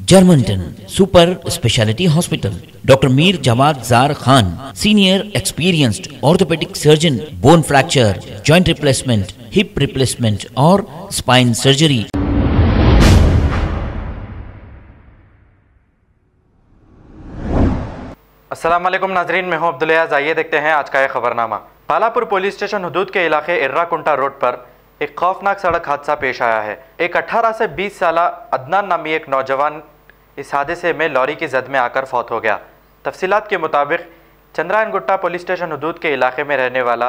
Germanton super speciality hospital, doctor Mir Jawad Zar Khan, senior experienced orthopaedic surgeon, bone fracture, joint replacement, hip replacement और spine surgery. अस्सलाम वालेकुम नाजरीन, मैं हूं अब्दुल अयाज। आइए देखते हैं आज का यह खबरनामा। बालापुर पुलिस स्टेशन हदूद के इलाके इर्राकुंटा रोड पर एक खौफनाक सड़क हादसा पेश आया है। एक 18 से 20 साल अदनान नामी एक नौजवान इस हादसे में लॉरी की जद में आकर फौत हो गया। तफसीलात के मुताबिक चंद्रायन गुट्टा पुलिस स्टेशन हदूद के इलाके में रहने वाला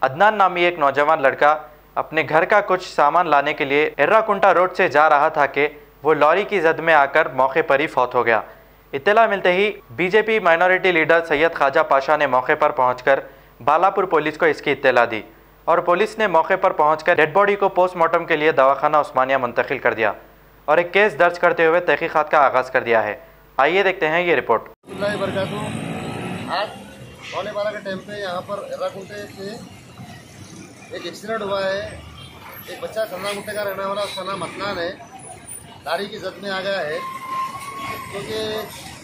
अदनान नामी एक नौजवान लड़का अपने घर का कुछ सामान लाने के लिए इर्राकुंटा रोड से जा रहा था कि वो लॉरी की जद में आकर मौके पर ही फौत हो गया। इत्तला मिलते ही BJP minority leader Syed Khwaja Pasha ने मौके पर पहुंचकर बालापुर पुलिस को इसकी इत्तला दी और पुलिस ने मौके पर पहुंचकर डेड बॉडी को पोस्टमार्टम के लिए दवाखाना उस्मानिया मुंतकिल कर दिया और एक केस दर्ज करते हुए तहकीकात का आगाज़ कर दिया है। आइए देखते हैं ये रिपोर्ट। आज पौने 12 के टाइम पे यहाँ पर इर्राकुंटे से एक एक्सीडेंट हुआ है। एक बच्चा चंद्राकुंटे का रहने वाला, उसका नाम अदनान है, गाड़ी की जद में आ गया है। क्योंकि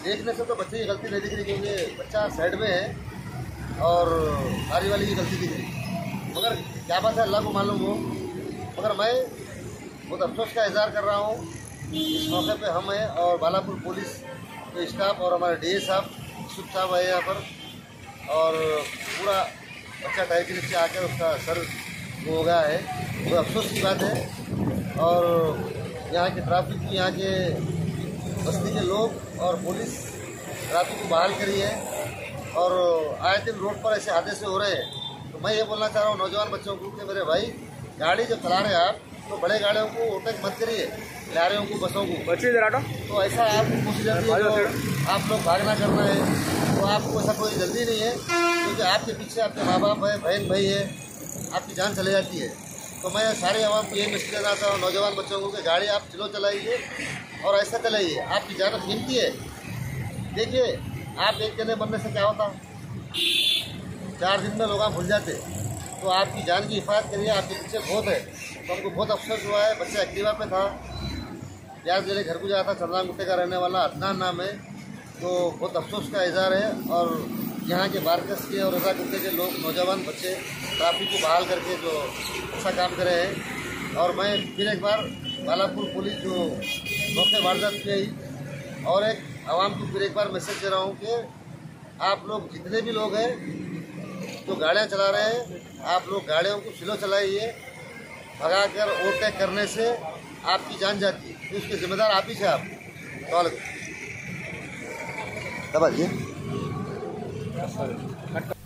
देखने से तो बच्चे की गलती नहीं दिख रही, क्योंकि बच्चा साइड में है और गाड़ी वाली की गलती दिख रही, मगर क्या बात है अल्लाह को मालूम हो। मगर मैं बहुत अफसोस का इजहार कर रहा हूँ। इस मौके पे हम हैं और बालापुर पुलिस के स्टाफ और हमारे डीए साहब, यूसुफ साहब है यहाँ पर, और पूरा बच्चा टायर के नीचे आकर उसका सर वो हो गया है। बहुत अफसोस की बात है। और यहाँ के ट्रैफिक की, यहाँ के बस्ती के लोग और पुलिस ट्रैफिक को बहाल करी है और आए दिन रोड पर ऐसे हादसे हो रहे हैं। तो मैं ये बोलना चाह रहा हूँ नौजवान बच्चों को कि मेरे भाई, गाड़ी जब चला रहे हैं आप तो बड़े गाड़ियों को ओवरटेक मत करिए, लारियों को, बसों को। तो ऐसा आपको कोशिश रहती है, तो आप लोग भागना करना है तो आपको ऐसा कोई जल्दी नहीं है, क्योंकि आपके पीछे आपके माँ बाप है, बहन भाई है, आपकी जान चली जाती है। तो मैं सारे आवाम को यही मैसेज देना चाहता हूँ नौजवान बच्चों को कि गाड़ी आप स्लो चलाइए और ऐसा चलाइए, आपकी जान कीमती है। देखिए, आप एक जने बनने से क्या होता, 4 दिन में लोग भूल जाते। तो आपकी जान की हिफाजत करिए, आपके पीछे बहुत है। तो हमको बहुत अफसोस हुआ है। बच्चा एक्टिवा पे था, प्याज मेरे घर को जाता था, चंद्राकुंटे का रहने वाला अदनान नाम है। तो बहुत अफसोस का इजहार है। और यहाँ के बारकस के और इर्राकुंटे के लोग, नौजवान बच्चे ट्रैफिक को बहाल करके जो अच्छा काम करे हैं। और मैं फिर एक बार बालापुर पुलिस जो मौके वारदात की आई, और एक आवाम को फिर एक बार मैसेज दे रहा हूँ कि आप लोग जितने भी लोग हैं जो गाड़ियाँ चला रहे हैं, आप लोग गाड़ियों को स्लो चलाइए। भगाकर ओवरटेक करने से आपकी जान जाती है, तो उसके जिम्मेदार आप ही से। आप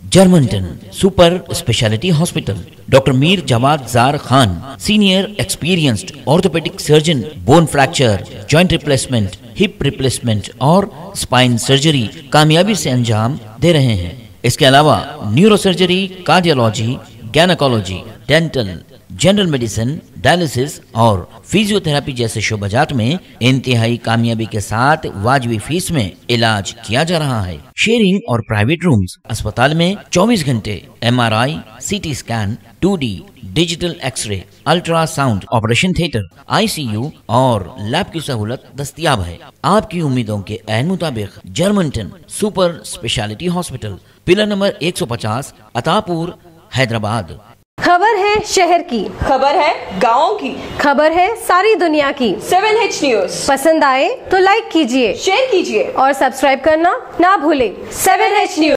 Germanten super speciality hospital, doctor Mir Jawad Zar Khan, senior experienced orthopaedic surgeon, bone fracture, joint replacement, hip replacement और स्पाइन सर्जरी कामयाबी से अंजाम दे रहे हैं। इसके अलावा neuro surgery, cardiology, gynaecology, dental, general medicine, dialysis और फिजियोथेरेपी जैसे शोबाजात में इंतहाई कामयाबी के साथ वाजिबी फीस में इलाज किया जा रहा है। शेयरिंग और प्राइवेट रूम्स, अस्पताल में 24 घंटे MRI, CT scan, 2D digital xray, ultrasound, operation theatre, ICU और लैब की सहूलत दस्तयाब है। आपकी उम्मीदों के ऐन मुताबिक Germanten super speciality hospital, pillar number 150, Attapur, Hyderabad. खबर है शहर की, खबर है गाँव की, खबर है सारी दुनिया की। 7H न्यूज पसंद आए तो लाइक कीजिए, शेयर कीजिए और सब्सक्राइब करना ना भूलें। 7H news.